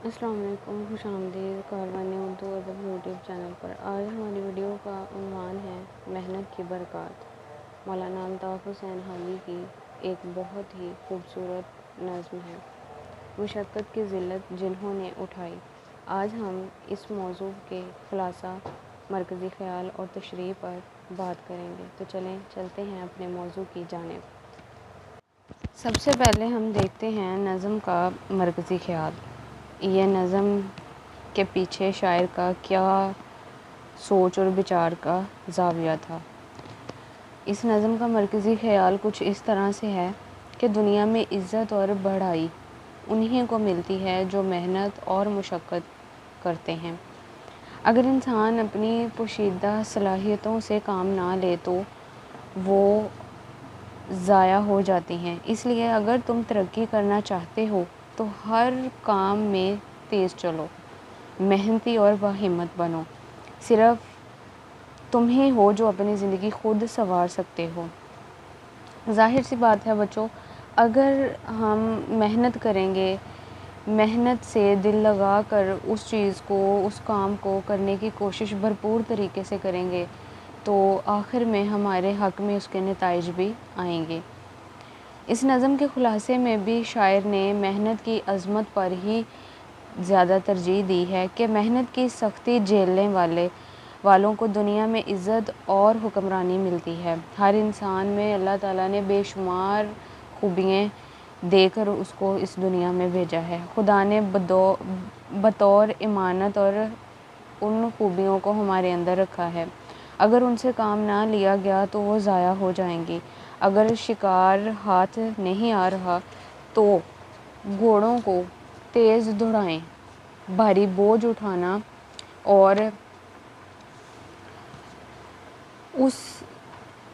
السلام علیکم، خوش آمدید کاروان اردو ادب یوٹیوب چینل پر۔ آج ہماری ویڈیو کا عنوان ہے محنت کی برکات۔ مولانا الطاف حسین حالی کی ایک بہت ہی خوبصورت نظم ہے، مشقت کی ذلت جنہوں نے اٹھائی۔ آج ہم اس موضوع کے خلاصہ، مرکزی خیال اور تشریح پر بات کریں گے، تو چلتے ہیں اپنے موضوع کی جانب۔ سب سے پہلے ہم دیکھتے ہیں نظم کا مرکزی خیال۔ یہ نظم کے پیچھے شاعر کا کیا سوچ اور بچار کا زاویہ تھا۔ اس نظم کا مرکزی خیال کچھ اس طرح سے ہے کہ دنیا میں عزت اور بڑائی انہیں کو ملتی ہے جو محنت اور مشقت کرتے ہیں۔ اگر انسان اپنی پوشیدہ صلاحیتوں سے کام نہ لے تو وہ ضائع ہو جاتی ہیں۔ اس لیے اگر تم ترقی کرنا چاہتے ہو تو ہر کام میں تیز چلو، محنتی اور باہمت بنو۔ صرف تم ہی ہو جو اپنی زندگی خود سنوار سکتے ہو۔ ظاہر سی بات ہے بچوں، اگر ہم محنت کریں گے، محنت سے دل لگا کر اس چیز کو، اس کام کو کرنے کی کوشش بھرپور طریقے سے کریں گے تو آخر میں ہمارے حق میں اس کے نتائج بھی آئیں گے۔ اس نظم کے خلاصے میں بھی شاعر نے محنت کی عظمت پر ہی زیادہ ترجیح دی ہے کہ محنت کی سختی جھیلنے والوں کو دنیا میں عزت اور حکمرانی ملتی ہے۔ ہر انسان میں اللہ تعالیٰ نے بے شمار خوبیاں دے کر اس کو اس دنیا میں بھیجا ہے۔ خدا نے بطور امانت اور ان خوبیوں کو ہمارے اندر رکھا ہے۔ اگر ان سے کام نہ لیا گیا تو وہ ضائع ہو جائیں گی۔ اگر شکار ہاتھ نہیں آ رہا تو گھوڑوں کو تیز دوڑائیں، بھاری بوجھ اٹھانا اور اس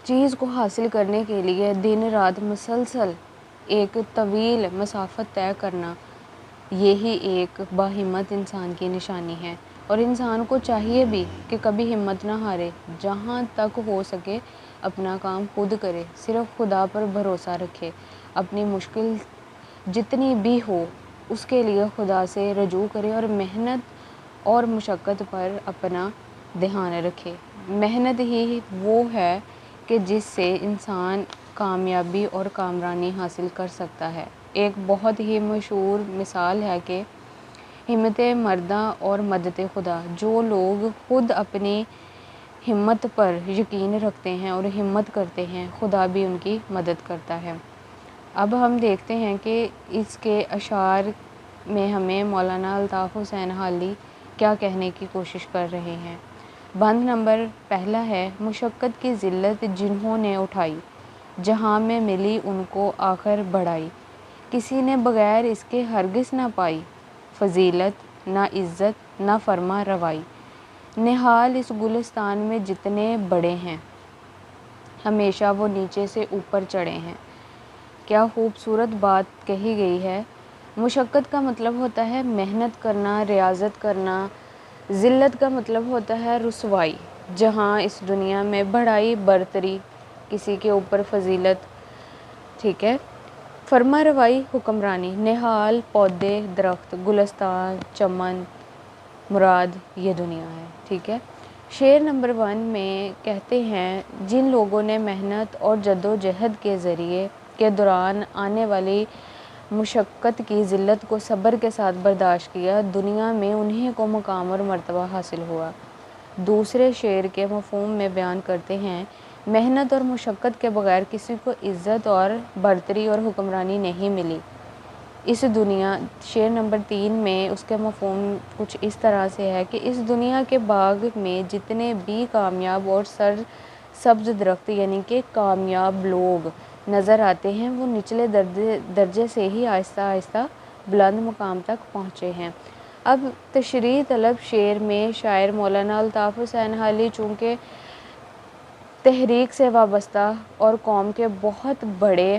چیز کو حاصل کرنے کے لیے دن رات مسلسل ایک طویل مسافت طے کرنا، یہی ایک باہمت انسان کی نشانی ہے۔ اور انسان کو چاہیے بھی کہ کبھی ہمت نہ ہارے، جہاں تک ہو سکے اپنا کام خود کرے، صرف خدا پر بھروسہ رکھے، اپنی مشکل جتنی بھی ہو اس کے لیے خدا سے رجوع کرے اور محنت اور مشقت پر اپنا دھیان رکھے۔ محنت ہی وہ ہے کہ جس سے انسان کامیابی اور کامرانی حاصل کر سکتا ہے۔ ایک بہت ہی مشہور مثال ہے کہ ہمت مرداں اور مدد خدا۔ جو لوگ خود اپنی ہمت پر یقین رکھتے ہیں اور ہمت کرتے ہیں، خدا بھی ان کی مدد کرتا ہے۔ اب ہم دیکھتے ہیں کہ اس کے اشعار میں ہمیں مولانا الطاف حسین حالی کیا کہنے کی کوشش کر رہے ہیں۔ بند نمبر پہلا ہے: مشقت کی ذلت جنہوں نے اٹھائی، جہاں میں ملی ان کو آخر بڑائی، کسی نے بغیر اس کے ہرگز نہ پائی، فضیلت نہ عزت نہ فرما روائی، نہال اس گلستان میں جتنے بڑے ہیں، ہمیشہ وہ نیچے سے اوپر چڑھے ہیں۔ کیا خوبصورت بات کہی گئی ہے۔ مشقت کا مطلب ہوتا ہے محنت کرنا، ریاضت کرنا۔ ذلت کا مطلب ہوتا ہے رسوائی۔ جہاں اس دنیا میں بڑائی، برتری، کسی کے اوپر فضیلت، ٹھیک ہے، فرما روائی، حکمرانی، نہال پودے، درخت، گلستان، چمن، مراد یہ دنیا ہے، ٹھیک ہے۔ شعر نمبر 1 میں کہتے ہیں: جن لوگوں نے محنت اور جدوجہد کے ذریعے کے دوران آنے والی مشقت کی ذلت کو صبر کے ساتھ برداشت کیا، دنیا میں انہیں کو مقام اور مرتبہ حاصل ہوا۔ دوسرے شعر کے مفہوم میں بیان کرتے ہیں: محنت اور مشقت کے بغیر کسی کو عزت اور برتری اور حکمرانی نہیں ملی اس دنیا۔ شعر نمبر 3 میں اس کے مفہوم کچھ اس طرح سے ہے کہ اس دنیا کے باغ میں جتنے بھی کامیاب اور سرسبز درخت یعنی کہ کامیاب لوگ نظر آتے ہیں، وہ نچلے درجے سے ہی آہستہ آہستہ بلند مقام تک پہنچے ہیں۔ اب تشریح طلب شعر میں شاعر مولانا الطاف حسین حالی چونکہ تحریک سے وابستہ اور قوم کے بہت بڑے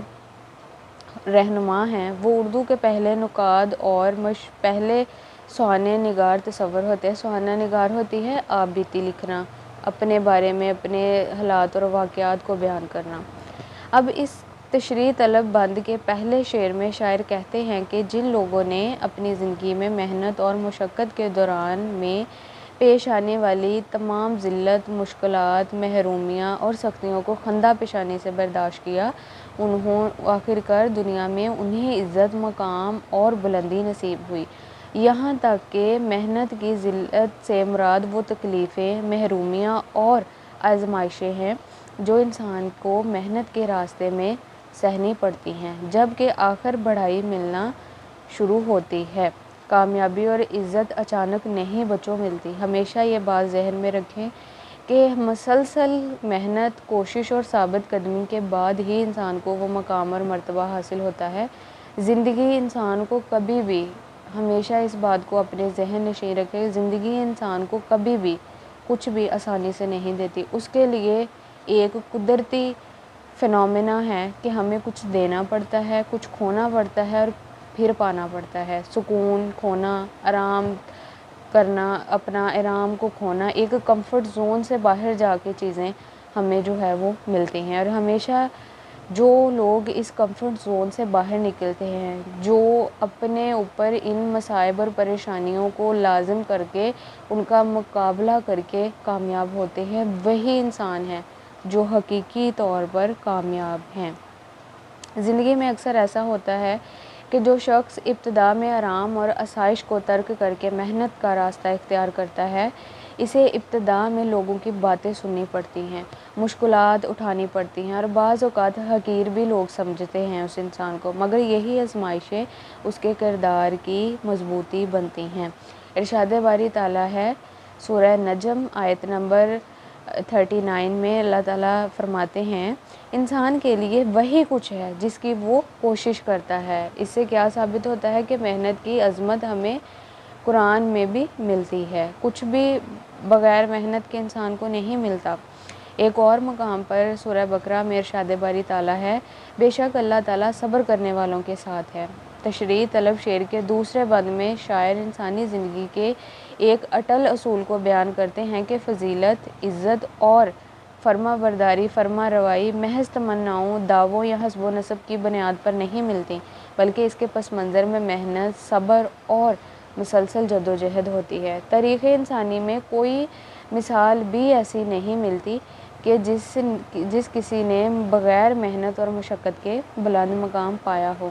رہنما ہیں، وہ اردو کے پہلے نقاد اور پہلے سوانح نگار تصور ہوتے ہیں۔ سوانح نگار ہوتی ہے آپ بیتی لکھنا، اپنے بارے میں اپنے حالات اور واقعات کو بیان کرنا۔ اب اس تشریح طلب بند کے پہلے شعر میں شاعر کہتے ہیں کہ جن لوگوں نے اپنی زندگی میں محنت اور مشقت کے دوران میں پیش آنے والی تمام ذلت، مشکلات، محرومیاں اور سختیوں کو خندہ پیشانی سے برداشت کیا، انہوں آخرکار دنیا میں انہیں عزت، مقام اور بلندی نصیب ہوئی۔ یہاں تک کہ محنت کی ذلت سے مراد وہ تکلیفیں، محرومیاں اور آزمائشیں ہیں جو انسان کو محنت کے راستے میں سہنی پڑتی ہیں، جبکہ آخر بڑھائی ملنا شروع ہوتی ہے۔ کامیابی اور عزت اچانک نہیں بچوں ملتی۔ ہمیشہ یہ بات ذہن میں رکھیں کہ مسلسل محنت، کوشش اور ثابت قدمی کے بعد ہی انسان کو وہ مقام اور مرتبہ حاصل ہوتا ہے۔ زندگی انسان کو کبھی بھی، ہمیشہ اس بات کو اپنے ذہن نشین رکھیں، زندگی انسان کو کبھی بھی کچھ بھی آسانی سے نہیں دیتی۔ اس کے لیے ایک قدرتی فینومینا ہے کہ ہمیں کچھ دینا پڑتا ہے، کچھ کھونا پڑتا ہے اور پھر پانا پڑتا ہے۔ سکون کھونا، آرام کرنا، اپنا آرام کو کھونا، ایک کمفرٹ زون سے باہر جا کے چیزیں ہمیں جو ہے وہ ملتی ہیں۔ اور ہمیشہ جو لوگ اس کمفرٹ زون سے باہر نکلتے ہیں، جو اپنے اوپر ان مصائب اور پریشانیوں کو لازم کر کے ان کا مقابلہ کر کے کامیاب ہوتے ہیں، وہی انسان ہیں جو حقیقی طور پر کامیاب ہیں۔ زندگی میں اکثر ایسا ہوتا ہے کہ جو شخص ابتدا میں آرام اور آسائش کو ترک کر کے محنت کا راستہ اختیار کرتا ہے، اسے ابتدا میں لوگوں کی باتیں سننی پڑتی ہیں، مشکلات اٹھانی پڑتی ہیں اور بعض اوقات حقیر بھی لوگ سمجھتے ہیں اس انسان کو، مگر یہی آزمائشیں اس کے کردار کی مضبوطی بنتی ہیں۔ ارشاد باری تعالیٰ ہے سورہ نجم آیت نمبر 39 میں اللہ تعالیٰ فرماتے ہیں، انسان کے لیے وہی کچھ ہے جس کی وہ کوشش کرتا ہے۔ اس سے کیا ثابت ہوتا ہے کہ محنت کی عظمت ہمیں قرآن میں بھی ملتی ہے۔ کچھ بھی بغیر محنت کے انسان کو نہیں ملتا۔ ایک اور مقام پر سورہ بقرہ میں ارشاد باری تعالیٰ ہے، بے شک اللہ تعالیٰ صبر کرنے والوں کے ساتھ ہے۔ تشریح طلب شعر کے دوسرے بند میں شاعر انسانی زندگی کے ایک اٹل اصول کو بیان کرتے ہیں کہ فضیلت، عزت اور فرما برداری، فرما روائی محض تمناؤں، دعووں یا حسب و نسب کی بنیاد پر نہیں ملتی، بلکہ اس کے پس منظر میں محنت، صبر اور مسلسل جدوجہد ہوتی ہے۔ تاریخ انسانی میں کوئی مثال بھی ایسی نہیں ملتی کہ جس کسی نے بغیر محنت اور مشقت کے بلند مقام پایا ہو۔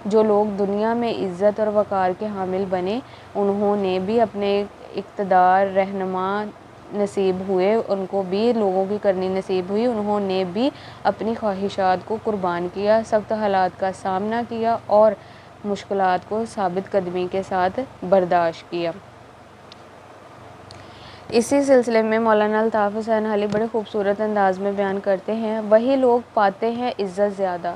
جو لوگ دنیا میں عزت اور وقار کے حامل بنے، انہوں نے بھی اپنے اقتدار، رہنما نصیب ہوئے، ان کو بھی لوگوں کی کرنی نصیب ہوئی، انہوں نے بھی اپنی خواہشات کو قربان کیا، سخت حالات کا سامنا کیا اور مشکلات کو ثابت قدمی کے ساتھ برداشت کیا۔ اسی سلسلے میں مولانا الطاف حسین علی بڑے خوبصورت انداز میں بیان کرتے ہیں، وہی لوگ پاتے ہیں عزت زیادہ،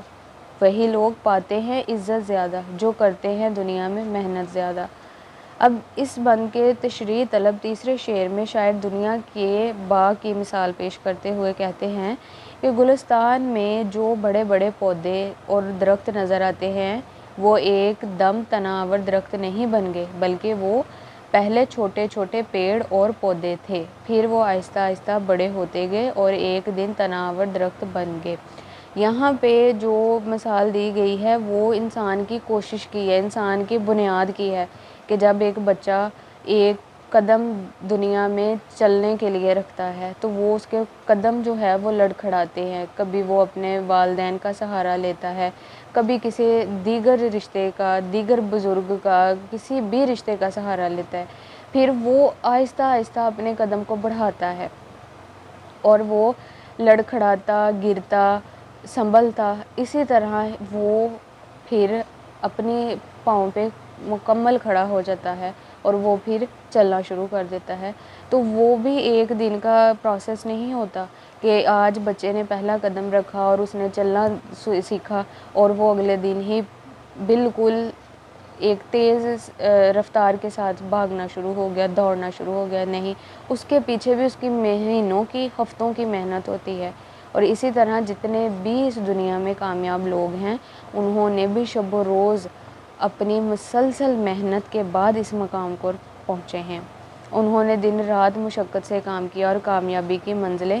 وہی لوگ پاتے ہیں عزت زیادہ جو کرتے ہیں دنیا میں محنت زیادہ۔ اب اس بند کے تشریح طلب تیسرے شعر میں شاعر دنیا کے باغ کی مثال پیش کرتے ہوئے کہتے ہیں کہ گلستان میں جو بڑے بڑے پودے اور درخت نظر آتے ہیں، وہ ایک دم تناور درخت نہیں بن گئے، بلکہ وہ پہلے چھوٹے چھوٹے پیڑ اور پودے تھے، پھر وہ آہستہ آہستہ بڑے ہوتے گئے اور ایک دن تناور درخت بن گئے۔ یہاں پہ جو مثال دی گئی ہے وہ انسان کی کوشش کی ہے، انسان کی بنیاد کی ہے کہ جب ایک بچہ ایک قدم دنیا میں چلنے کے لیے رکھتا ہے تو وہ اس کے قدم جو ہے وہ لڑکھڑاتے ہیں، کبھی وہ اپنے والدین کا سہارا لیتا ہے، کبھی کسی دیگر رشتے کا، دیگر بزرگ کا، کسی بھی رشتے کا سہارا لیتا ہے، پھر وہ آہستہ آہستہ اپنے قدم کو بڑھاتا ہے اور وہ لڑکھڑاتا، گرتا، سنبھلتا، اسی طرح وہ پھر اپنے پاؤں پہ مکمل کھڑا ہو جاتا ہے اور وہ پھر چلنا شروع کر دیتا ہے۔ تو وہ بھی ایک دن کا پروسیس نہیں ہوتا کہ آج بچے نے پہلا قدم رکھا اور اس نے چلنا سیکھا اور وہ اگلے دن ہی بالکل ایک تیز رفتار کے ساتھ بھاگنا شروع ہو گیا، دوڑنا شروع ہو گیا، نہیں، اس کے پیچھے بھی اس کی مہینوں کی، ہفتوں کی محنت ہوتی ہے۔ اور اسی طرح جتنے بھی اس دنیا میں کامیاب لوگ ہیں، انہوں نے بھی شب و روز اپنی مسلسل محنت کے بعد اس مقام کو پہنچے ہیں۔ انہوں نے دن رات مشقت سے کام کیا اور کامیابی کی منزلیں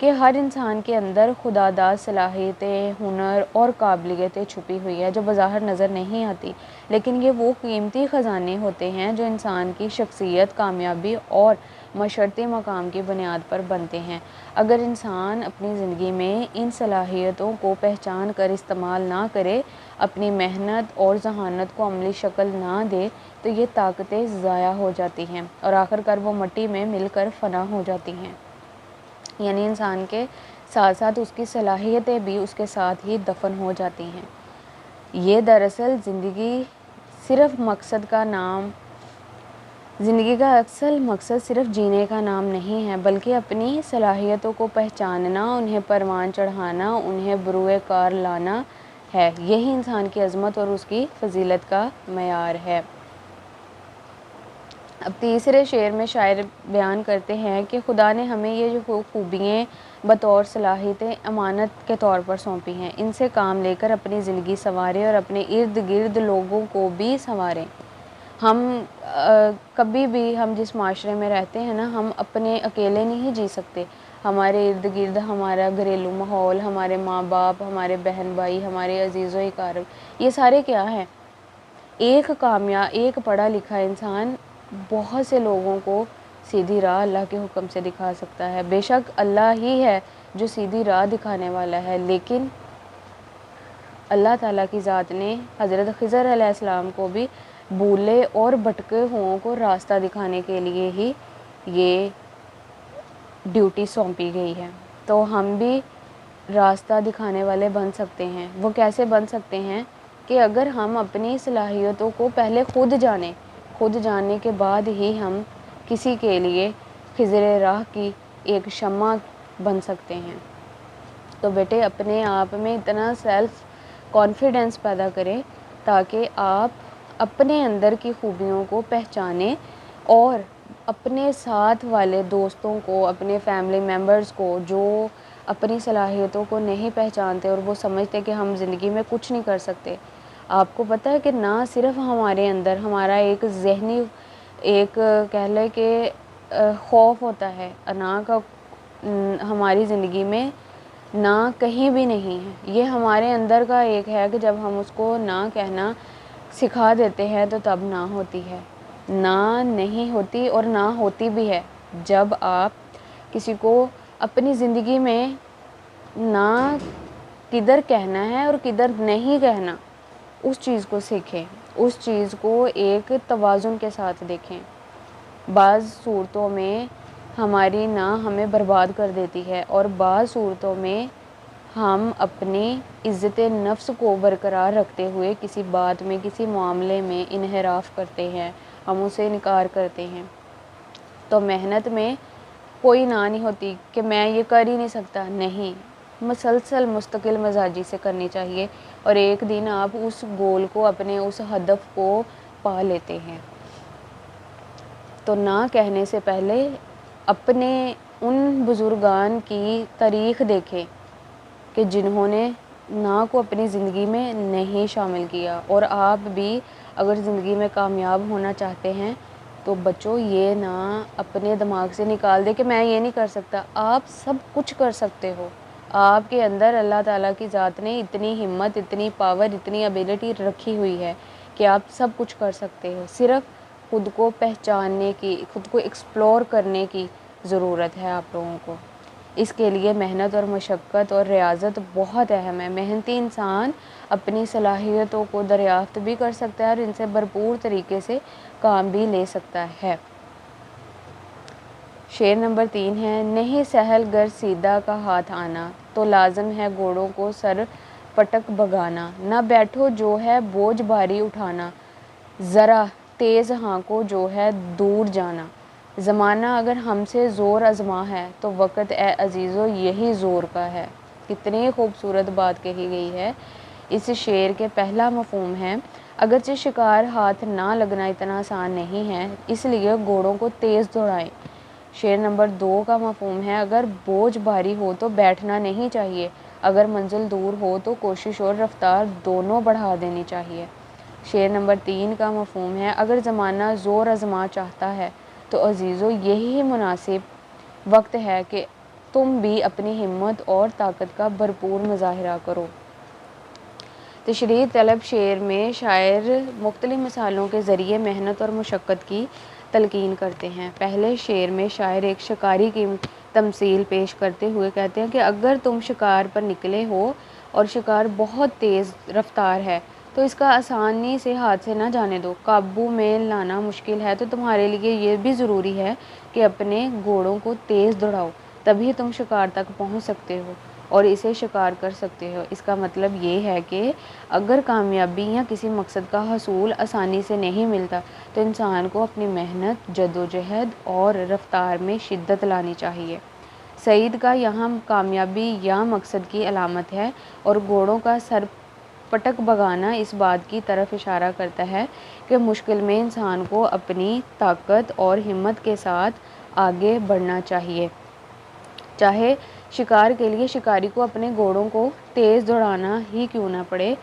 کہ ہر انسان کے اندر خداداد صلاحیتیں، ہنر اور قابلیتیں چھپی ہوئی ہے جو بظاہر نظر نہیں آتی، لیکن یہ وہ قیمتی خزانے ہوتے ہیں جو انسان کی شخصیت، کامیابی اور معاشرتی مقام کی بنیاد پر بنتے ہیں۔ اگر انسان اپنی زندگی میں ان صلاحیتوں کو پہچان کر استعمال نہ کرے، اپنی محنت اور ذہانت کو عملی شکل نہ دے، تو یہ طاقتیں ضائع ہو جاتی ہیں اور آخر کار وہ مٹی میں مل کر فنا ہو جاتی ہیں، یعنی انسان کے ساتھ ساتھ اس کی صلاحیتیں بھی اس کے ساتھ ہی دفن ہو جاتی ہیں۔ یہ دراصل زندگی کا اصل مقصد صرف جینے کا نام نہیں ہے، بلکہ اپنی صلاحیتوں کو پہچاننا، انہیں پروان چڑھانا، انہیں بروئے کار لانا ہے۔ یہی انسان کی عظمت اور اس کی فضیلت کا معیار ہے۔ اب تیسرے شعر میں شاعر بیان کرتے ہیں کہ خدا نے ہمیں یہ جو خوبیاں بطور صلاحیتیں امانت کے طور پر سونپی ہیں، ان سے کام لے کر اپنی زندگی سنواریں اور اپنے ارد گرد لوگوں کو بھی سنواریں۔ کبھی بھی ہم جس معاشرے میں رہتے ہیں نا، ہم اپنے اکیلے نہیں جی سکتے۔ ہمارے ارد گرد ہمارا گھریلو ماحول، ہمارے ماں باپ، ہمارے بہن بھائی، ہمارے عزیز و اقارب، یہ سارے کیا ہیں؟ ایک پڑھا لکھا انسان بہت سے لوگوں کو سیدھی راہ اللہ کے حکم سے دکھا سکتا ہے۔ بے شک اللہ ہی ہے جو سیدھی راہ دکھانے والا ہے، لیکن اللہ تعالیٰ کی ذات نے حضرت خضر علیہ السلام کو بھی بھولے اور بھٹکے ہوں کو راستہ دکھانے کے لیے ہی یہ ڈیوٹی سونپی گئی ہے۔ تو ہم بھی راستہ دکھانے والے بن سکتے ہیں۔ وہ کیسے بن سکتے ہیں؟ کہ اگر ہم اپنی صلاحیتوں کو پہلے خود جاننے کے بعد ہی ہم کسی کے لیے خضر راہ کی ایک شمع بن سکتے ہیں۔ تو بیٹے اپنے آپ میں اتنا سیلف کانفیڈنس پیدا کریں تاکہ آپ اپنے اندر کی خوبیوں کو پہچانیں اور اپنے ساتھ والے دوستوں کو، اپنے فیملی ممبرز کو جو اپنی صلاحیتوں کو نہیں پہچانتے اور وہ سمجھتے کہ ہم زندگی میں کچھ نہیں کر سکتے، آپ کو پتہ ہے کہ نہ صرف ہمارے اندر ہمارا ایک ذہنی کہہ لے کہ خوف ہوتا ہے انا کا، ہماری زندگی میں نہ کہیں بھی نہیں ہے۔ یہ ہمارے اندر کا ایک ہے کہ جب ہم اس کو نہ کہنا سکھا دیتے ہیں تو تب نہ ہوتی ہے، نہ نہیں ہوتی اور نہ ہوتی بھی ہے۔ جب آپ کسی کو اپنی زندگی میں نہ کدھر کہنا ہے اور کدھر نہیں کہنا، اس چیز کو سیکھیں، اس چیز کو ایک توازن کے ساتھ دیکھیں۔ بعض صورتوں میں ہماری نہ ہمیں برباد کر دیتی ہے اور بعض صورتوں میں ہم اپنی عزت نفس کو برقرار رکھتے ہوئے کسی بات میں، کسی معاملے میں انحراف کرتے ہیں، ہم اسے انکار کرتے ہیں۔ تو محنت میں کوئی نہ نہیں ہوتی کہ میں یہ کر ہی نہیں سکتا، نہیں، مسلسل مستقل مزاجی سے کرنی چاہیے اور ایک دن آپ اس گول کو، اپنے اس ہدف کو پا لیتے ہیں۔ تو نہ کہنے سے پہلے اپنے ان بزرگان کی تاریخ دیکھیں کہ جنہوں نے نہ کو اپنی زندگی میں نہیں شامل کیا، اور آپ بھی اگر زندگی میں کامیاب ہونا چاہتے ہیں تو بچوں یہ نہ اپنے دماغ سے نکال دے کہ میں یہ نہیں کر سکتا۔ آپ سب کچھ کر سکتے ہو۔ آپ کے اندر اللہ تعالیٰ کی ذات نے اتنی ہمت، اتنی پاور، اتنی ایبیلٹی رکھی ہوئی ہے کہ آپ سب کچھ کر سکتے ہو۔ صرف خود کو پہچاننے کی، خود کو ایکسپلور کرنے کی ضرورت ہے آپ لوگوں کو۔ اس کے لیے محنت اور مشقت اور ریاضت بہت اہم ہے۔ محنتی انسان اپنی صلاحیتوں کو دریافت بھی کر سکتا ہے اور ان سے بھرپور طریقے سے کام بھی لے سکتا ہے۔ شعر نمبر 3 ہے، نہیں سہل گر سیدھا کا ہاتھ آنا، تو لازم ہے گھوڑوں کو سر پٹک بھگانا۔ نہ بیٹھو جو ہے بوجھ بھاری اٹھانا، ذرا تیز ہانکو جو ہے دور جانا۔ زمانہ اگر ہم سے زور آزما ہے تو وقت اے عزیزو یہی زور کا ہے۔ کتنی خوبصورت بات کہی گئی ہے۔ اس شعر کے پہلا مفہوم ہے، اگرچہ شکار ہاتھ نہ لگنا اتنا آسان نہیں ہے، اس لیے گھوڑوں کو تیز دوڑائیں۔ شعر نمبر 2 کا مفہوم ہے، اگر بوجھ بھاری ہو تو بیٹھنا نہیں چاہیے، اگر منزل دور ہو تو کوشش اور رفتار دونوں بڑھا دینی چاہیے۔ شعر نمبر 3 کا مفہوم ہے، اگر زمانہ زور آزما چاہتا ہے تو عزیزو یہی مناسب وقت ہے کہ تم بھی اپنی ہمت اور طاقت کا بھرپور مظاہرہ کرو۔ تشریح طلب شعر میں شاعر مختلف مثالوں کے ذریعے محنت اور مشقت کی تلقین کرتے ہیں۔ پہلے شعر میں شاعر ایک شکاری کی تمثیل پیش کرتے ہوئے کہتے ہیں کہ اگر تم شکار پر نکلے ہو اور شکار بہت تیز رفتار ہے تو اس کا آسانی سے ہاتھ سے نہ جانے دو۔ قابو میں لانا مشکل ہے تو تمہارے لیے یہ بھی ضروری ہے کہ اپنے گھوڑوں کو تیز دوڑاؤ، تبھی تم شکار تک پہنچ سکتے ہو اور اسے شکار کر سکتے ہو۔ اس کا مطلب یہ ہے کہ اگر کامیابی یا کسی مقصد کا حصول آسانی سے نہیں ملتا تو انسان کو اپنی محنت، جدوجہد اور رفتار میں شدت لانی چاہیے۔ سعید کا یہاں کامیابی یا مقصد کی علامت ہے اور گھوڑوں کا سر پٹک بھگانا اس بات کی طرف اشارہ کرتا ہے کہ مشکل میں انسان کو اپنی طاقت اور ہمت کے ساتھ آگے بڑھنا چاہیے، چاہے شکار کے لیے شکاری کو اپنے گھوڑوں کو تیز دوڑانا ہی کیوں نہ پڑے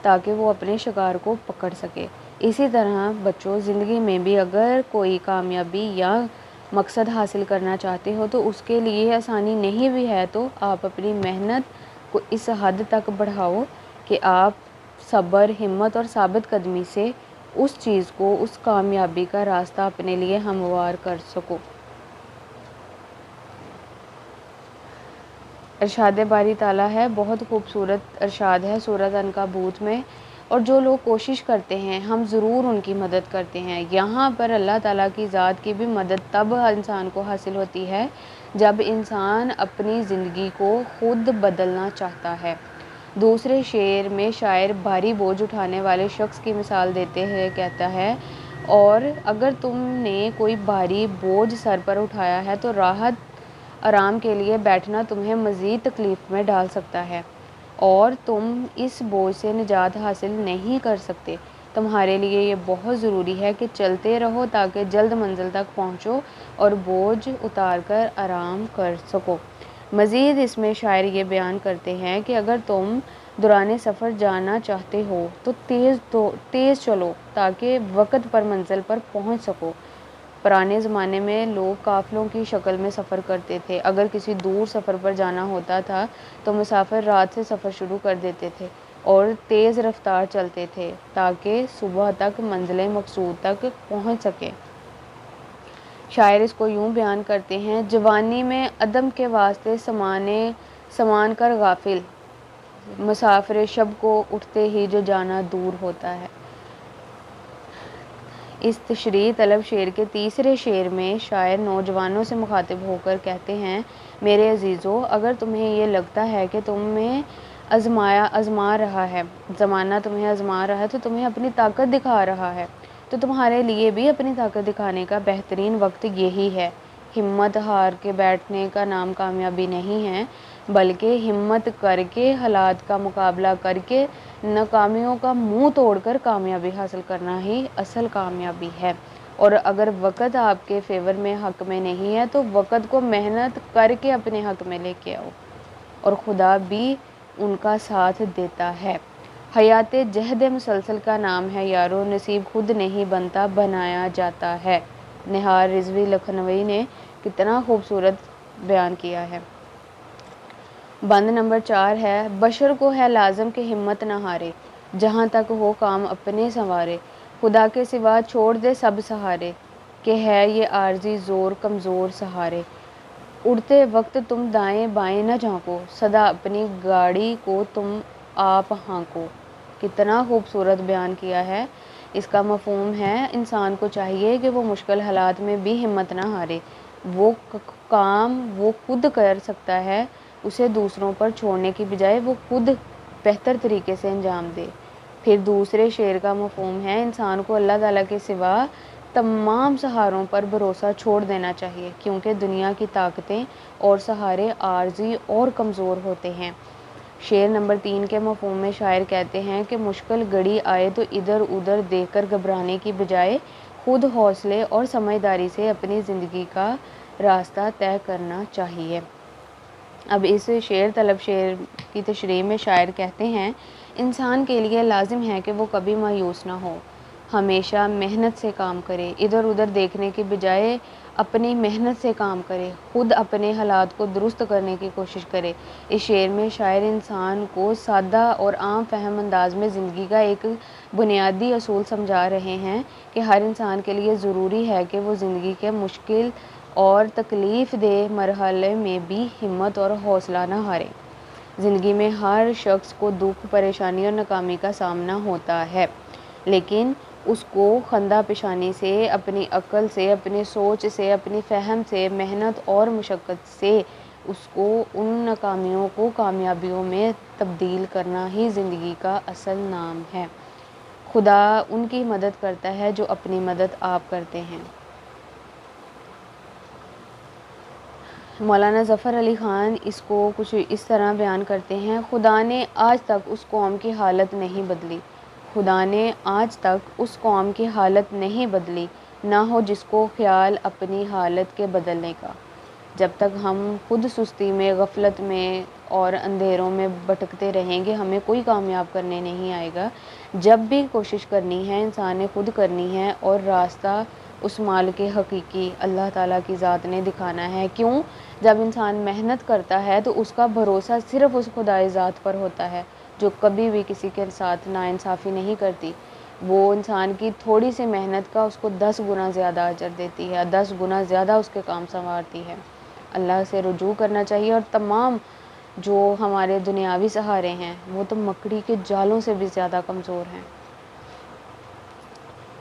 تاکہ وہ اپنے شکار کو پکڑ سکے۔ اسی طرح بچوں، زندگی میں بھی اگر کوئی کامیابی یا مقصد حاصل کرنا چاہتے ہو تو اس کے لیے آسانی نہیں بھی ہے تو آپ اپنی محنت کو اس حد تک بڑھاؤ کہ آپ صبر، ہمت اور ثابت قدمی سے اس چیز کو، اس کامیابی کا راستہ اپنے لیے ہموار کر سکو۔ ارشاد باری تعالیٰ ہے، بہت خوبصورت ارشاد ہے سورۃ عنکبوت میں، اور جو لوگ کوشش کرتے ہیں ہم ضرور ان کی مدد کرتے ہیں۔ یہاں پر اللہ تعالیٰ کی ذات کی بھی مدد تب انسان کو حاصل ہوتی ہے جب انسان اپنی زندگی کو خود بدلنا چاہتا ہے۔ دوسرے شعر میں شاعر بھاری بوجھ اٹھانے والے شخص کی مثال دیتے ہوئے کہتا ہے، اور اگر تم نے کوئی بھاری بوجھ سر پر اٹھایا ہے تو راحت آرام کے لیے بیٹھنا تمہیں مزید تکلیف میں ڈال سکتا ہے اور تم اس بوجھ سے نجات حاصل نہیں کر سکتے۔ تمہارے لیے یہ بہت ضروری ہے کہ چلتے رہو تاکہ جلد منزل تک پہنچو اور بوجھ اتار کر آرام کر سکو۔ مزید اس میں شاعر یہ بیان کرتے ہیں کہ اگر تم دوران سفر جانا چاہتے ہو تو تیز چلو تاکہ وقت پر منزل پر پہنچ سکو۔ پرانے زمانے میں لوگ قافلوں کی شکل میں سفر کرتے تھے۔ اگر کسی دور سفر پر جانا ہوتا تھا تو مسافر رات سے سفر شروع کر دیتے تھے اور تیز رفتار چلتے تھے تاکہ صبح تک منزل مقصود تک پہنچ سکیں۔ شاعر اس کو یوں بیان کرتے ہیں، جوانی میں عدم کے واسطے سمان کر غافل، مسافر شب کو اٹھتے ہی جو جانا دور ہوتا ہے۔ اس تشریح طلب شعر کے تیسرے شعر میں شاعر نوجوانوں سے مخاطب ہو کر کہتے ہیں، میرے عزیزو، اگر تمہیں یہ لگتا ہے کہ تمہیں آزما رہا ہے، زمانہ تمہیں آزما رہا ہے تو تمہیں اپنی طاقت دکھا رہا ہے، تو تمہارے لیے بھی اپنی طاقت دکھانے کا بہترین وقت یہی ہے۔ ہمت ہار کے بیٹھنے کا نام کامیابی نہیں ہے، بلکہ ہمت کر کے، حالات کا مقابلہ کر کے، ناکامیوں کا منہ توڑ کر کامیابی حاصل کرنا ہی اصل کامیابی ہے۔ اور اگر وقت آپ کے فیور میں، حق میں نہیں ہے تو وقت کو محنت کر کے اپنے حق میں لے کے آؤ اور خدا بھی ان کا ساتھ دیتا ہے۔ حیات جہد مسلسل کا نام ہے یارو، نصیب خود نہیں بنتا بنایا جاتا ہے۔ نہار رضوی لکھنوی نے کتنا خوبصورت بیان کیا ہے۔ بند نمبر 4 ہے، بشر کو ہے لازم کہ ہمت نہ ہارے، جہاں تک ہو کام اپنے سنوارے، خدا کے سوا چھوڑ دے سب سہارے، کہ ہے یہ عارضی زور کمزور سہارے۔ اڑتے وقت تم دائیں بائیں نہ جھانکو، سدا اپنی گاڑی کو تم آپ ہانکو۔ کتنا خوبصورت بیان کیا ہے۔ اس کا مفہوم ہے، انسان کو چاہیے کہ وہ مشکل حالات میں بھی ہمت نہ ہارے، وہ کام وہ خود کر سکتا ہے اسے دوسروں پر چھوڑنے کی بجائے وہ خود بہتر طریقے سے انجام دے۔ پھر دوسرے شعر کا مفہوم ہے، انسان کو اللہ تعالیٰ کے سوا تمام سہاروں پر بھروسہ چھوڑ دینا چاہیے، کیونکہ دنیا کی طاقتیں اور سہارے عارضی اور کمزور ہوتے ہیں۔ شعر نمبر 3 کے مفہوم میں شاعر کہتے ہیں کہ مشکل گھڑی آئے تو ادھر ادھر دیکھ کر گھبرانے کی بجائے خود حوصلے اور سمجھداری سے اپنی زندگی کا راستہ طے کرنا چاہیے۔ اب اس شعر طلب شعر کی تشریح میں شاعر کہتے ہیں، انسان کے لیے لازم ہے کہ وہ کبھی مایوس نہ ہو، ہمیشہ محنت سے کام کرے، ادھر ادھر دیکھنے کی بجائے اپنی محنت سے کام کرے، خود اپنے حالات کو درست کرنے کی کوشش کرے۔ اس شعر میں شاعر انسان کو سادہ اور عام فہم انداز میں زندگی کا ایک بنیادی اصول سمجھا رہے ہیں کہ ہر انسان کے لیے ضروری ہے کہ وہ زندگی کے مشکل اور تکلیف دہ مرحلے میں بھی ہمت اور حوصلہ نہ ہارے۔ زندگی میں ہر شخص کو دکھ، پریشانی اور ناکامی کا سامنا ہوتا ہے، لیکن اس کو خندہ پیشانی سے، اپنی عقل سے، اپنی سوچ سے، اپنی فہم سے، محنت اور مشقت سے اس کو ان ناکامیوں کو کامیابیوں میں تبدیل کرنا ہی زندگی کا اصل نام ہے۔ خدا ان کی مدد کرتا ہے جو اپنی مدد آپ کرتے ہیں۔ مولانا ظفر علی خان اس کو کچھ اس طرح بیان کرتے ہیں: خدا نے آج تک اس قوم کی حالت نہیں بدلی، خدا نے آج تک اس قوم کی حالت نہیں بدلی، نہ ہو جس کو خیال اپنی حالت کے بدلنے کا۔ جب تک ہم خود سستی میں، غفلت میں اور اندھیروں میں بھٹکتے رہیں گے، ہمیں کوئی کامیاب کرنے نہیں آئے گا۔ جب بھی کوشش کرنی ہے، انسان نے خود کرنی ہے، اور راستہ اس مالک حقیقی اللہ تعالیٰ کی ذات نے دکھانا ہے۔ کیوں؟ جب انسان محنت کرتا ہے تو اس کا بھروسہ صرف اس خدائے ذات پر ہوتا ہے جو کبھی بھی کسی کے ساتھ ناانصافی نہیں کرتی۔ وہ انسان کی تھوڑی سی محنت کا اس کو 10 گنا زیادہ اجر دیتی ہے، 10 گنا زیادہ اس کے کام سنوارتی ہے۔ اللہ سے رجوع کرنا چاہیے، اور تمام جو ہمارے دنیاوی سہارے ہیں وہ تو مکڑی کے جالوں سے بھی زیادہ کمزور ہیں۔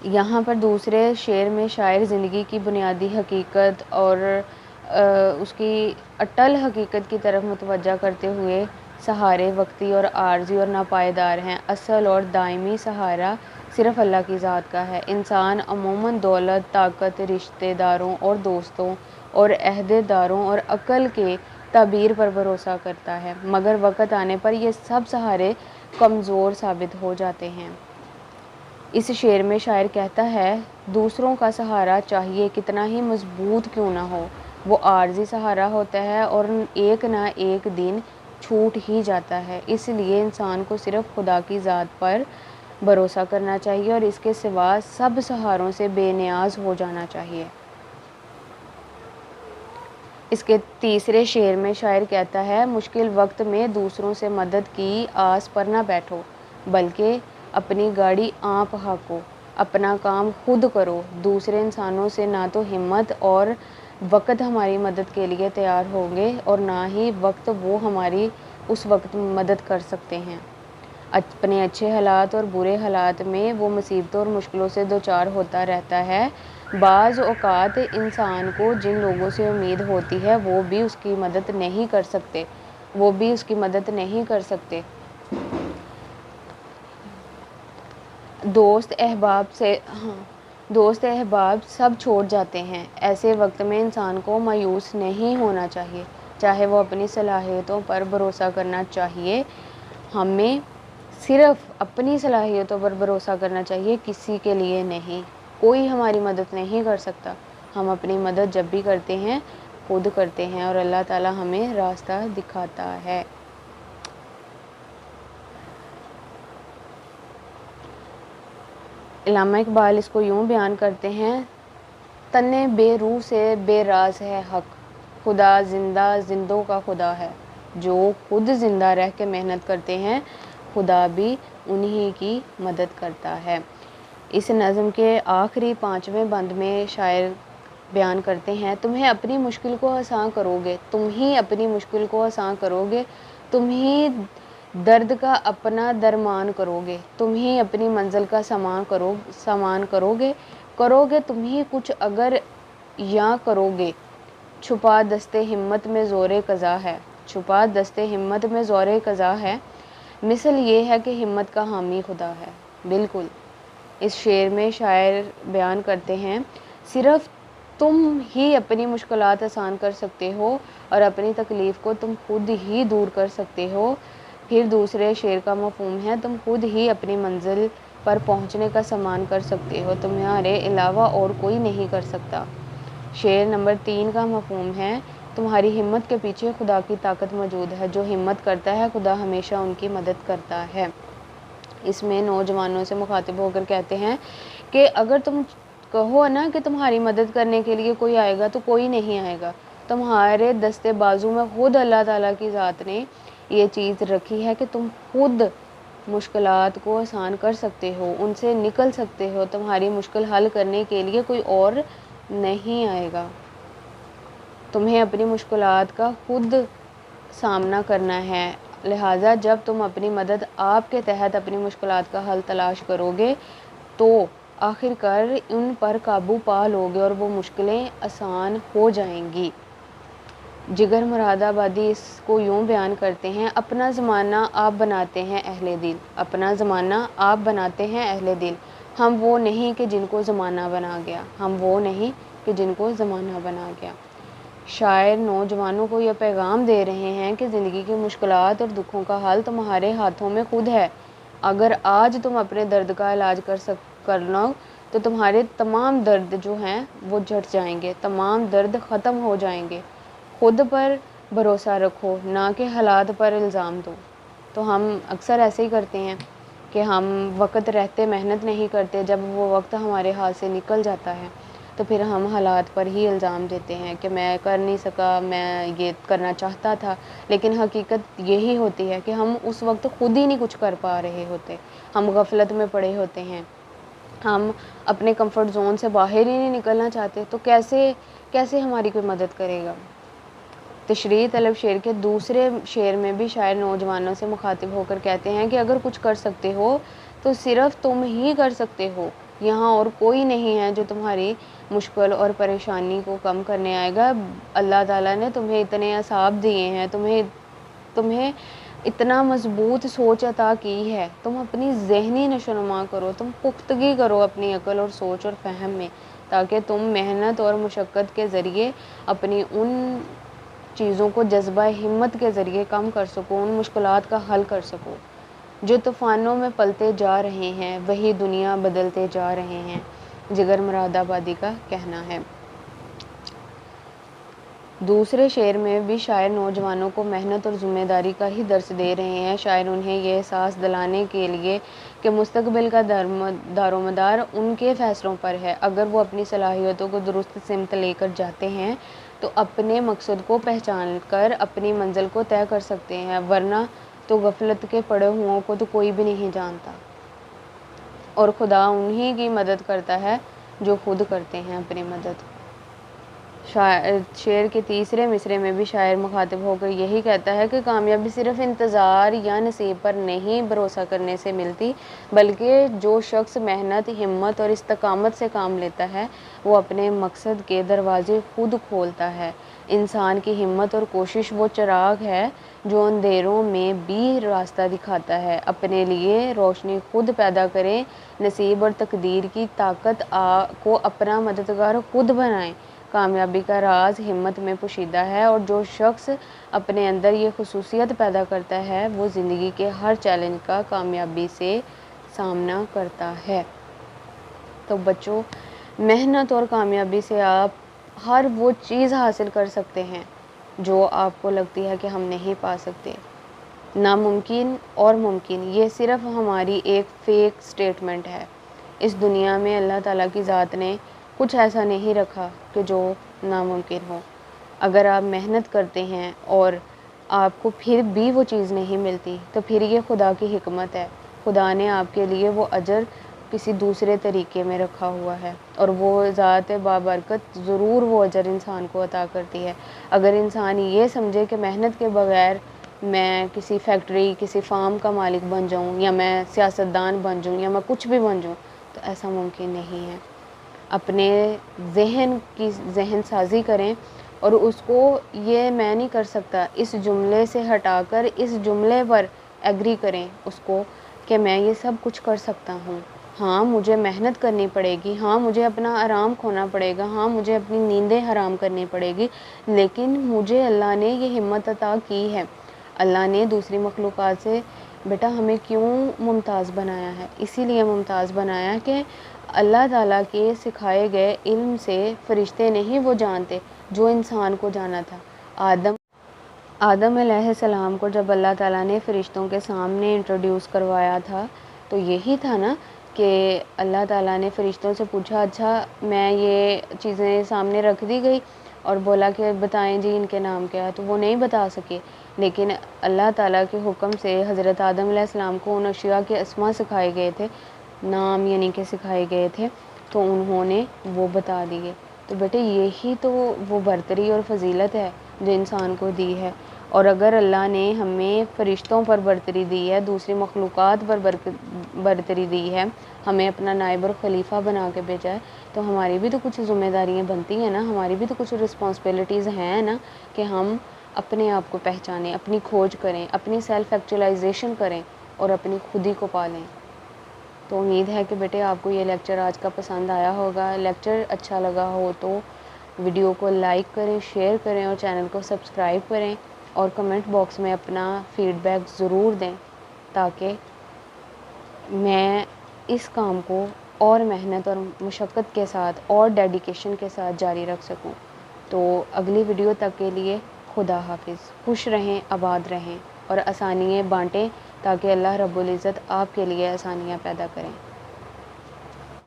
یہاں پر دوسرے شعر میں شاعر زندگی کی بنیادی حقیقت اور اس کی اٹل حقیقت کی طرف متوجہ کرتے ہوئے سہارے وقتی اور عارضی اور ناپائیدار ہیں، اصل اور دائمی سہارا صرف اللہ کی ذات کا ہے۔ انسان عموماً دولت، طاقت، رشتہ داروں اور دوستوں اور عہدے داروں اور عقل کے تعبیر پر بھروسہ کرتا ہے، مگر وقت آنے پر یہ سب سہارے کمزور ثابت ہو جاتے ہیں۔ اس شعر میں شاعر کہتا ہے: دوسروں کا سہارا چاہیے کتنا ہی مضبوط کیوں نہ ہو، وہ عارضی سہارا ہوتا ہے اور ایک نہ ایک دن چھوٹ ہی جاتا ہے۔ اس لیے انسان کو صرف خدا کی ذات پر بھروسہ کرنا چاہیے اور اس کے سوا سب سہاروں سے بے نیاز ہو جانا چاہیے۔ اس کے تیسرے شعر میں شاعر کہتا ہے: مشکل وقت میں دوسروں سے مدد کی آس پر نہ بیٹھو، بلکہ اپنی گاڑی آپ ہانکو، اپنا کام خود کرو۔ دوسرے انسانوں سے نہ تو ہمت اور وقت ہماری مدد کے لیے تیار ہوں گے اور نہ ہی وقت وہ ہماری اس وقت مدد کر سکتے ہیں۔ اپنے اچھے حالات اور برے حالات میں وہ مصیبتوں اور مشکلوں سے دوچار ہوتا رہتا ہے۔ بعض اوقات انسان کو جن لوگوں سے امید ہوتی ہے وہ بھی اس کی مدد نہیں کر سکتے۔ دوست احباب سب چھوڑ جاتے ہیں۔ ایسے وقت میں انسان کو مایوس نہیں ہونا چاہیے، چاہے وہ اپنی صلاحیتوں پر بھروسہ کرنا چاہیے۔ ہمیں صرف اپنی صلاحیتوں پر بھروسہ کرنا چاہیے، کسی کے لیے نہیں۔ کوئی ہماری مدد نہیں کر سکتا۔ ہم اپنی مدد جب بھی کرتے ہیں خود کرتے ہیں، اور اللہ تعالیٰ ہمیں راستہ دکھاتا ہے۔ علامہ اقبال اس کو یوں بیان کرتے ہیں: تنے بے روح سے بے راز ہے حق، خدا زندہ زندوں کا خدا ہے۔ جو خود زندہ رہ کے محنت کرتے ہیں، خدا بھی انہی کی مدد کرتا ہے۔ اس نظم کے آخری 5ویں بند میں شاعر بیان کرتے ہیں: تمہیں اپنی مشکل کو آسان کرو گے، تم ہی اپنی مشکل کو آسان کرو گے، تم ہی درد کا اپنا درمان کرو گے، تم ہی اپنی منزل کا سامان کرو گے تم ہی کچھ اگر یا کرو گے۔ چھپا دستے ہمت میں زور قضا ہے، چھپا دستے ہمت میں زور قضا ہے، مثل یہ ہے کہ ہمت کا حامی خدا ہے۔ بالکل۔ اس شعر میں شاعر بیان کرتے ہیں: صرف تم ہی اپنی مشکلات آسان کر سکتے ہو اور اپنی تکلیف کو تم خود ہی دور کر سکتے ہو۔ پھر دوسرے شعر کا مفہوم ہے: تم خود ہی اپنی منزل پر پہنچنے کا سامان کر سکتے ہو، تمہارے علاوہ اور کوئی نہیں کر سکتا۔ شعر نمبر 3 کا مفہوم ہے: تمہاری ہمت کے پیچھے خدا کی طاقت موجود ہے، جو ہمت کرتا ہے خدا ہمیشہ ان کی مدد کرتا ہے۔ اس میں نوجوانوں سے مخاطب ہو کر کہتے ہیں کہ اگر تم کہو نا کہ تمہاری مدد کرنے کے لیے کوئی آئے گا تو کوئی نہیں آئے گا. تمہارے دستے بازو میں خود اللہ تعالیٰ کی ذات نے یہ چیز رکھی ہے کہ تم خود مشکلات کو آسان کر سکتے ہو, ان سے نکل سکتے ہو. تمہاری مشکل حل کرنے کے لیے کوئی اور نہیں آئے گا. تمہیں اپنی مشکلات کا خود سامنا کرنا ہے. لہٰذا جب تم اپنی مدد آپ کے تحت اپنی مشکلات کا حل تلاش کرو گے تو آخر کار ان پر قابو پا لوگے اور وہ مشکلیں آسان ہو جائیں گی. جگر مراد آبادی اس کو یوں بیان کرتے ہیں, اپنا زمانہ آپ بناتے ہیں اہل دل, اپنا زمانہ آپ بناتے ہیں اہل دل. ہم وہ نہیں کہ جن کو زمانہ بنا گیا, ہم وہ نہیں کہ جن کو زمانہ بنا گیا. شاعر نوجوانوں کو یہ پیغام دے رہے ہیں کہ زندگی کی مشکلات اور دکھوں کا حل تمہارے ہاتھوں میں خود ہے. اگر آج تم اپنے درد کا علاج کر لو تو تمہارے تمام درد جو ہیں وہ جھٹ جائیں گے, تمام درد ختم ہو جائیں گے. خود پر بھروسہ رکھو, نہ کہ حالات پر الزام دو. تو ہم اکثر ایسے ہی کرتے ہیں کہ ہم وقت رہتے محنت نہیں کرتے, جب وہ وقت ہمارے ہاتھ سے نکل جاتا ہے تو پھر ہم حالات پر ہی الزام دیتے ہیں کہ میں کر نہیں سکا, میں یہ کرنا چاہتا تھا. لیکن حقیقت یہی ہوتی ہے کہ ہم اس وقت خود ہی نہیں کچھ کر پا رہے ہوتے, ہم غفلت میں پڑے ہوتے ہیں, ہم اپنے کمفرٹ زون سے باہر ہی نہیں نکلنا چاہتے. تو کیسے ہماری کوئی مدد کرے گا. تشریح طلب شعر کے دوسرے شعر میں بھی شاعر نوجوانوں سے مخاطب ہو کر کہتے ہیں کہ اگر کچھ کر سکتے ہو تو صرف تم ہی کر سکتے ہو. یہاں اور کوئی نہیں ہے جو تمہاری مشکل اور پریشانی کو کم کرنے آئے گا. اللہ تعالیٰ نے تمہیں اتنے اعصاب دیے ہیں, تمہیں اتنا مضبوط سوچ عطا کی ہے. تم اپنی ذہنی نشوونما کرو, تم پختگی کرو اپنی عقل اور سوچ اور فہم میں, تاکہ تم محنت اور مشقت کے ذریعے اپنی ان چیزوں کو جذبہ ہمت کے ذریعے کم کر سکو, ان مشکلات کا حل کر سکو جو طوفانوں میں پلتے جا رہے ہیں, وہی دنیا بدلتے جا رہے ہیں. جگر مراد آبادی کا کہنا ہے. دوسرے شعر میں بھی شاعر نوجوانوں کو محنت اور ذمہ داری کا ہی درس دے رہے ہیں. شاعر انہیں یہ احساس دلانے کے لیے کہ مستقبل کا دار و مدار ان کے فیصلوں پر ہے. اگر وہ اپنی صلاحیتوں کو درست سمت لے کر جاتے ہیں تو اپنے مقصد کو پہچان کر اپنی منزل کو طے کر سکتے ہیں, ورنہ تو غفلت کے پڑے ہوں کو تو کوئی بھی نہیں جانتا, اور خدا انہی کی مدد کرتا ہے جو خود کرتے ہیں اپنی مدد. شعر کے تیسرے مصرے میں بھی شاعر مخاطب ہو کر یہی کہتا ہے کہ کامیابی صرف انتظار یا نصیب پر نہیں بھروسہ کرنے سے ملتی, بلکہ جو شخص محنت, ہمت اور استقامت سے کام لیتا ہے وہ اپنے مقصد کے دروازے خود کھولتا ہے. انسان کی ہمت اور کوشش وہ چراغ ہے جو اندھیروں میں بھی راستہ دکھاتا ہے. اپنے لیے روشنی خود پیدا کریں, نصیب اور تقدیر کی طاقت کو اپنا مددگار خود بنائیں. کامیابی کا راز ہمت میں پوشیدہ ہے, اور جو شخص اپنے اندر یہ خصوصیت پیدا کرتا ہے وہ زندگی کے ہر چیلنج کا کامیابی سے سامنا کرتا ہے. تو بچوں, محنت اور کامیابی سے آپ ہر وہ چیز حاصل کر سکتے ہیں جو آپ کو لگتی ہے کہ ہم نہیں پا سکتے. ناممکن اور ممکن یہ صرف ہماری ایک فیک سٹیٹمنٹ ہے. اس دنیا میں اللہ تعالیٰ کی ذات نے کچھ ایسا نہیں رکھا کہ جو ناممکن ہو. اگر آپ محنت کرتے ہیں اور آپ کو پھر بھی وہ چیز نہیں ملتی تو پھر یہ خدا کی حکمت ہے. خدا نے آپ کے لیے وہ اجر کسی دوسرے طریقے میں رکھا ہوا ہے, اور وہ ذات بابرکت ضرور وہ اجر انسان کو عطا کرتی ہے. اگر انسان یہ سمجھے کہ محنت کے بغیر میں کسی فیکٹری, کسی فارم کا مالک بن جاؤں, یا میں سیاستدان بن جاؤں, یا میں کچھ بھی بن جاؤں, تو ایسا ممکن نہیں ہے. اپنے ذہن کی ذہن سازی کریں اور اس کو یہ میں نہیں کر سکتا اس جملے سے ہٹا کر اس جملے پر ایگری کریں اس کو کہ میں یہ سب کچھ کر سکتا ہوں. ہاں مجھے محنت کرنی پڑے گی, ہاں مجھے اپنا آرام کھونا پڑے گا, ہاں مجھے اپنی نیندیں حرام کرنی پڑے گی, لیکن مجھے اللہ نے یہ ہمت عطا کی ہے. اللہ نے دوسری مخلوقات سے بیٹا ہمیں کیوں ممتاز بنایا ہے؟ اسی لیے ممتاز بنایا کہ اللہ تعالیٰ کے سکھائے گئے علم سے فرشتے نہیں وہ جانتے جو انسان کو جانا تھا. آدم علیہ السلام کو جب اللہ تعالیٰ نے فرشتوں کے سامنے انٹروڈیوس کروایا تھا تو یہی تھا نا کہ اللہ تعالیٰ نے فرشتوں سے پوچھا اچھا میں یہ چیزیں سامنے رکھ دی گئی اور بولا کہ بتائیں جی ان کے نام کیا ہے، تو وہ نہیں بتا سکے، لیکن اللہ تعالیٰ کے حکم سے حضرت آدم علیہ السلام کو ان اشیاء کے اسما سکھائے گئے تھے، نام یعنی کہ سکھائے گئے تھے، تو انہوں نے وہ بتا دیے۔ تو بیٹے یہی تو وہ برتری اور فضیلت ہے جو انسان کو دی ہے، اور اگر اللہ نے ہمیں فرشتوں پر برتری دی ہے، دوسری مخلوقات پر برتری دی ہے، ہمیں اپنا نائب اور خلیفہ بنا کے بھیجا ہے، تو ہماری بھی تو کچھ ذمہ داریاں بنتی ہیں نا، ہماری بھی تو کچھ رسپانسبلٹیز ہیں نا کہ ہم اپنے آپ کو پہچانیں، اپنی کھوج کریں، اپنی سیلف ایکچولائزیشن کریں اور اپنی خودی کو پالیں۔ تو امید ہے کہ بیٹے آپ کو یہ لیکچر آج کا پسند آیا ہوگا۔ لیکچر اچھا لگا ہو تو ویڈیو کو لائک کریں، شیئر کریں اور چینل کو سبسکرائب کریں، اور کمنٹ باکس میں اپنا فیڈ بیک ضرور دیں تاکہ میں اس کام کو اور محنت اور مشقت کے ساتھ اور ڈیڈیکیشن کے ساتھ جاری رکھ سکوں۔ تو اگلی ویڈیو تک کے لیے خدا حافظ، خوش رہیں، آباد رہیں اور آسانیاں بانٹیں تاکہ اللہ رب العزت آپ کے لیے آسانیاں پیدا کریں۔